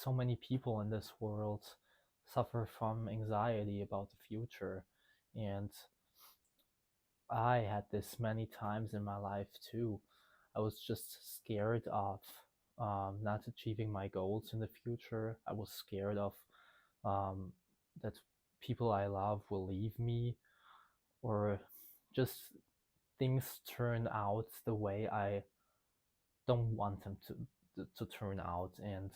so many people in this world suffer from anxiety about the future. And I had this many times in my life too. I was just scared of not achieving my goals in the future. I was scared of um, that people I love will leave me, or just things turn out the way I don't want them to turn out. And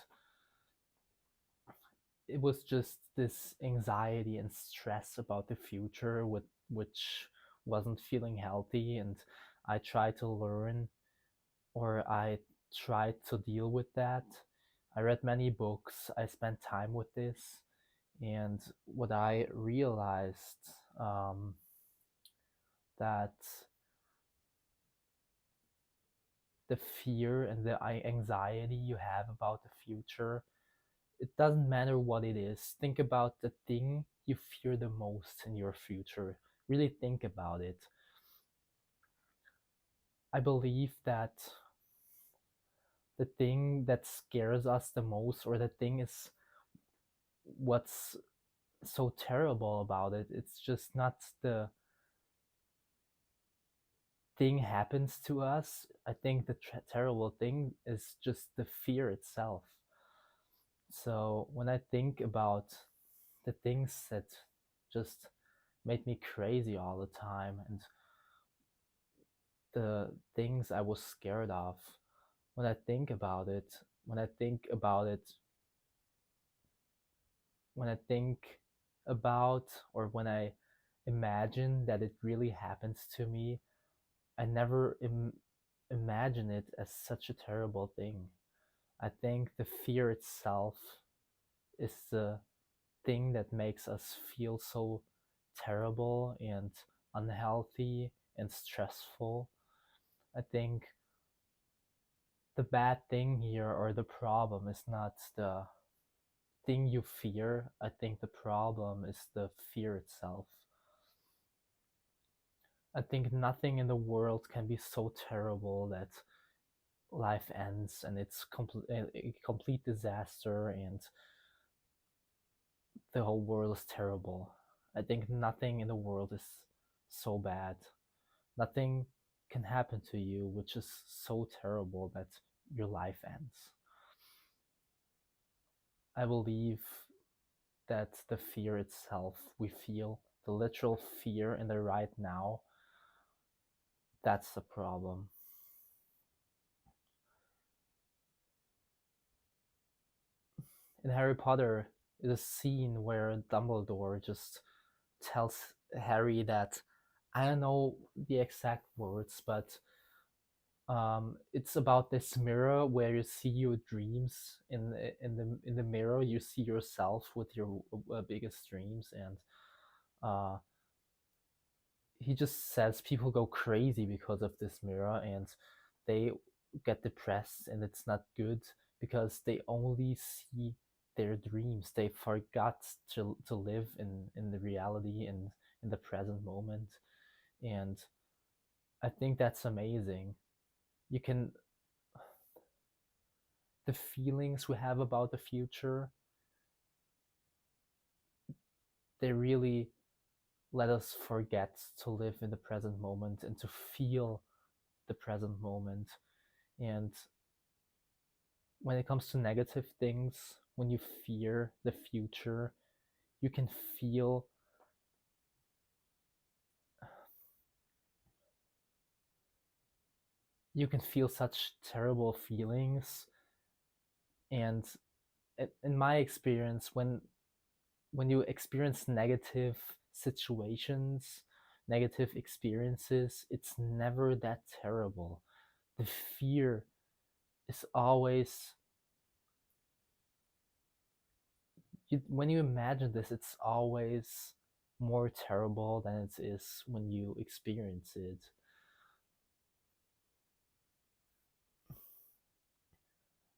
it was just this anxiety and stress about the future which wasn't feeling healthy. And I tried to learn, or I tried to deal with that. I read many books, I spent time with this, and what I realized, um, that the fear and the anxiety you have about the future, it doesn't matter what it is. Think about the thing you fear the most in your future. Really think about it. I believe that the thing that scares us the most, or the thing is what's so terrible about it, it's just not the thing happens to us. I think the terrible thing is just the fear itself. So when I think about the things that just made me crazy all the time, and the things I was scared of, when I think about it, when I think about it, when I think about, or when I imagine that it really happens to me, I never imagine it as such a terrible thing. I think the fear itself is the thing that makes us feel so terrible and unhealthy and stressful. I think the bad thing here, or the problem, is not the thing you fear. I think the problem is the fear itself. I think nothing in the world can be so terrible that life ends and it's a complete disaster and the whole world is terrible. I think nothing in the world is so bad. Nothing can happen to you which is so terrible that your life ends. I believe that the fear itself we feel, the literal fear in the right now, that's the problem. In Harry Potter, is a scene where Dumbledore just tells Harry that, I don't know the exact words, but it's about this mirror where you see your dreams in the mirror. You see yourself with your biggest dreams, and uh, he just says people go crazy because of this mirror, and they get depressed, and it's not good because they only see their dreams. They forgot to live in the reality and in the present moment. And I think that's amazing. You can, the feelings we have about the future, they really let us forget to live in the present moment and to feel the present moment. And when it comes to negative things, when you fear the future, you can feel, such terrible feelings. And in my experience, when you experience negative situations, negative experiences, it's never that terrible. The fear is always, when you imagine this, it's always more terrible than it is when you experience it.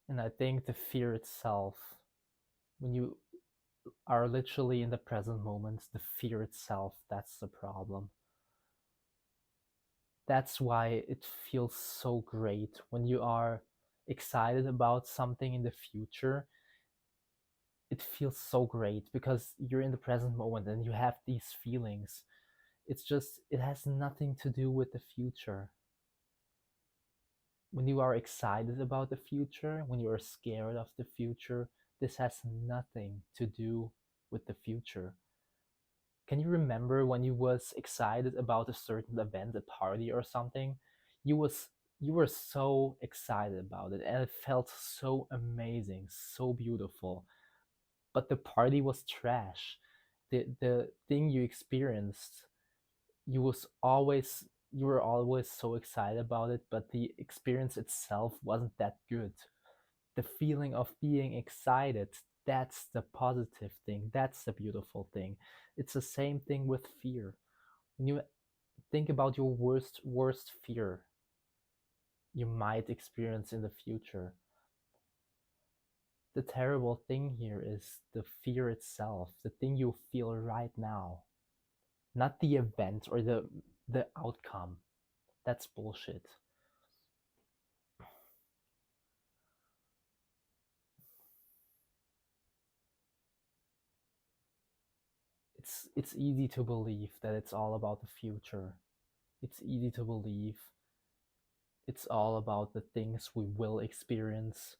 And I think the fear itself, when you are literally in the present moment, the fear itself, that's the problem. That's why it feels so great when you are excited about something in the future. it feels so great because you're in the present moment and you have these feelings. It's just, it has nothing to do with the future. When you are excited about the future, when you are scared of the future, this has nothing to do with the future. Can you remember when you was excited about a certain event, a party or something? You was you were so excited about it and it felt so amazing, so beautiful. But the party was trash. The thing you experienced, you were always so excited about it, but the experience itself wasn't that good. The feeling of being excited, that's the positive thing, that's the beautiful thing. It's the same thing with fear. When you think about your worst fear you might experience in the future, the terrible thing here is the fear itself, the thing you feel right now, not the event or the outcome. That's bullshit. It's easy to believe that it's all about the future. It's easy to believe it's all about the things we will experience.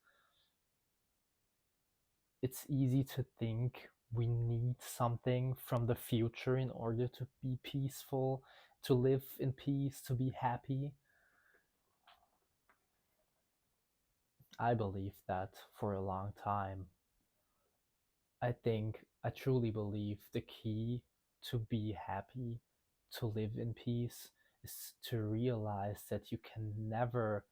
It's easy to think we need something from the future in order to be peaceful, to live in peace, to be happy. I believed that for a long time. I truly believe the key to be happy, to live in peace, is to realize that you can never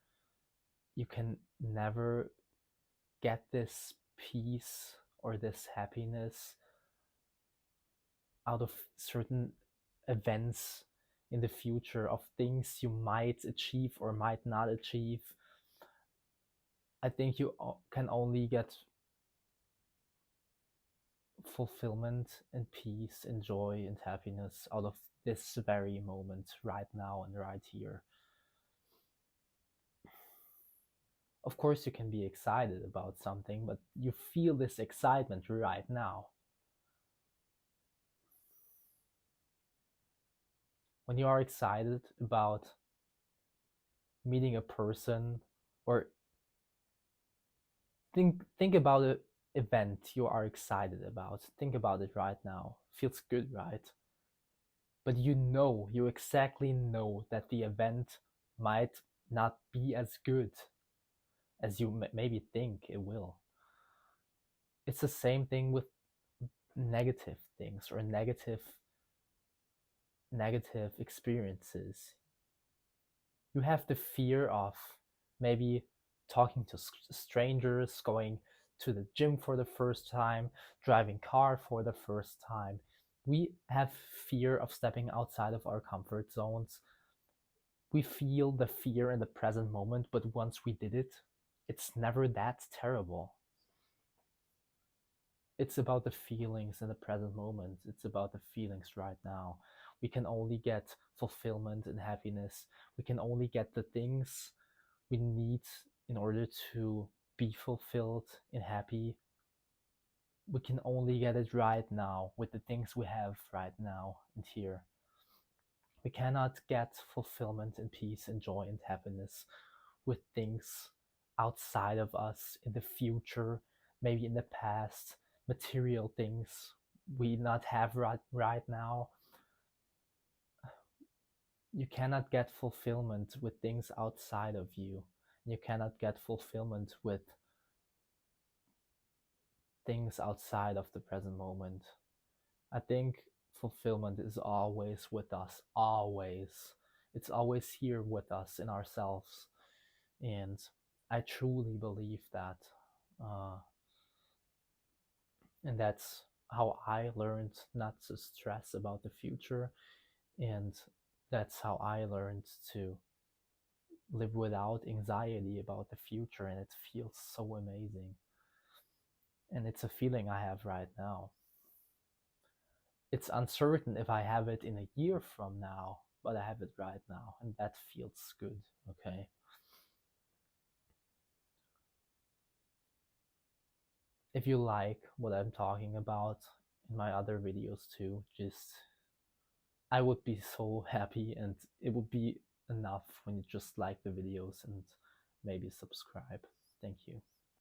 get this peace or this happiness out of certain events in the future, of things you might achieve or might not achieve. I think you can only get fulfillment and peace and joy and happiness out of this very moment, right now and right here. Of course, you can be excited about something, but you feel this excitement right now. When you are excited about meeting a person, or think about an event you are excited about, think about it right now. Feels good, right? But you exactly know that the event might not be as good as you maybe think it will. It's the same thing with negative things or negative experiences. You have the fear of maybe talking to strangers, going to the gym for the first time, driving car for the first time. We have fear of stepping outside of our comfort zones. We feel the fear in the present moment, but once we did it, it's never that terrible. It's about the feelings in the present moment. It's about the feelings right now. We can only get fulfillment and happiness. We can only get the things we need in order to be fulfilled and happy. We can only get it right now with the things we have right now and here. We cannot get fulfillment and peace and joy and happiness with things outside of us in the future, maybe in the past, material things we not have right now. You cannot get fulfillment with things outside of you. You cannot get fulfillment with things outside of the present moment. I think fulfillment is always with us, always. It's always here with us in ourselves. And I truly believe that. Uh, and that's how I learned not to stress about the future. And that's how I learned to live without anxiety about the future. And it feels so amazing. And it's a feeling I have right now. It's uncertain if I have it in a year from now, but I have it right now, and that feels good. Okay. if you like what I'm talking about in my other videos too, just I would be so happy, and it would be enough when you just like the videos and maybe subscribe. Thank you.